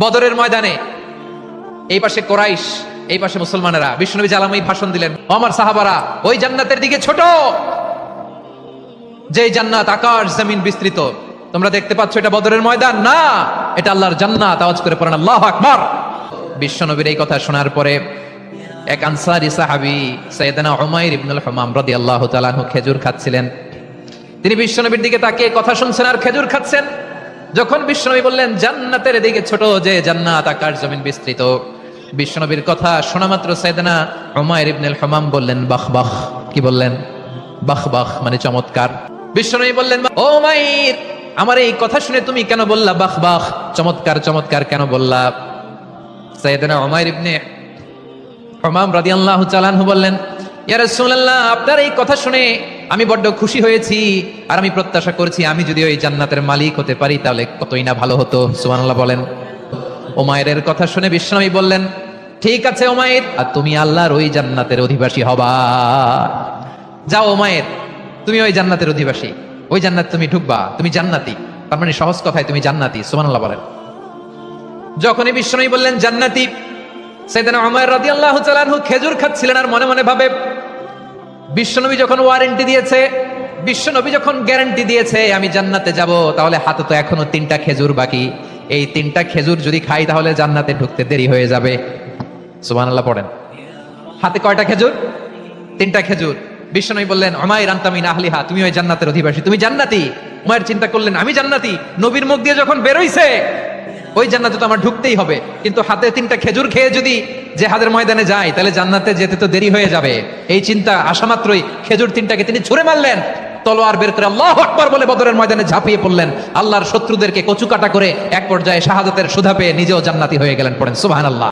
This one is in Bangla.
বদরের ময়দানে এই পাশে কোরাইশ, এই পাশে মুসলমানেরা। বিশ্বনবী জালাময়ী ভাষণ দিলেন, আমার সাহাবারা, ওই জান্নাতের দিকে ছোট, যে জান্নাত আকাশ জমিন বিস্তৃত। তোমরা দেখতে পাচ্ছ এটা বদরের ময়দান না, এটা আল্লাহর জান্নাত। আওয়াজ করে পড়েন আল্লাহু আকবার। বিশ্বনবীর এই কথা শোনার পরে এক আনসারী সাহাবী সাইয়েদনা উমাইর ইবনুল হুমাম রাদিয়াল্লাহু তাআলা আনহু খেজুর খাচ্ছিলেন। তিনি বিশ্বনবীর দিকে তাকিয়ে কথা শুনছেন আর খেজুর খাচ্ছেন। যখন বিশ্বনবী বললেন জান্নাতের দিকে ছোট, যে জান্নাত আকাশ জমিন বিস্তৃত, বিশ্বনবীর কথা শোনা মাত্র সাইয়েদনা উমাইর ইবনুল হুমাম বললেন বাহ বাহ। কি বললেন? বাহ বাহ মানে চমৎকার। বিশ্বনবী বললেন, ও উমাইর, আমার এই কথা শুনে তুমি কেন বললা বাহ বাহ, চমৎকার চমৎকার কেন বললা? সাইয়েদনা উমাইর ইবনে হুমাম রাদিয়াল্লাহু তাআলা আনহু বললেন, ইয়া রাসূলুল্লাহ, আপনার এই কথা শুনে আমি বড্ড খুশি হয়েছি, আর আমি প্রত্যাশা করছি আমি যদি ওই জান্নাতের মালিক হতে পারি তাহলে কতই না ভালো হতো। সুবহানাল্লাহ বলেন। উমাইরের কথা শুনে বিশ্বনবী বললেন, ঠিক আছে উমাইর, আর তুমি আল্লাহর ওই জান্নাতের অধিবাসী হবা। যাও উমাইর, তুমি ওই জান্নাতের অধিবাসী, ওই জান্নাত তুমি ঢুকবা, তুমি জান্নাতি। তার মানে সহজ কথায় তুমি জান্নাতি। সুবহানাল্লাহ বলেন। যখনই বিশ্বনবী বললেন জান্নাতি, সাইয়েদনা উমাইর রাদিয়াল্লাহু তাআলা আনহু খেজুর খাচ্ছিলেন আর মনে মনে ভাবে, বিশ্বনবী যখন ওয়ারেন্টি দিয়েছে, বিশ্বনবী যখন গ্যারান্টি দিয়েছে আমি জান্নাতে যাব, তাহলে হাতে তো এখনো 3টা খেজুর বাকি। এই 3টা খেজুর যদি খাই তাহলে জান্নাতে ঢুকতে দেরি হয়ে যাবে। সুবহানাল্লাহ পড়েন। হাতে কয়টা খেজুর? 3টা খেজুর। বিশ্বনবী বললেন, উমাইর আনতা মিন আহলিহা, তুমি ওই জান্নাতের অধিবাসী, তুমি জান্নাতি। উমাইর চিন্তা করলেন, আমি জান্নাতি, নবীর মুখ দিয়ে যখন বের হইছে ওই জান্নাতে তো আমার ঢুকতেই হবে, কিন্তু হাতে 3টা খেজুর খেয়ে যদি জিহাদের ময়দানে যাই তাহলে জান্নাতে যেতে তো দেরি হয়ে যাবে। এই চিন্তা আসা মাত্রই খেজুর 3টাকে তিনি ছুঁড়ে মারলেন, তলোয়ার বের করে আল্লাহু আকবার বলে বদরের ময়দানে ঝাঁপিয়ে পড়লেন। আল্লাহর শত্রুদেরকে কচুকাটা করে এক পর্যায়ে শাহাদাতের সুধা পেয়ে নিজেও জান্নাতি হয়ে গেলেন। পড়েন সুবহানাল্লাহ।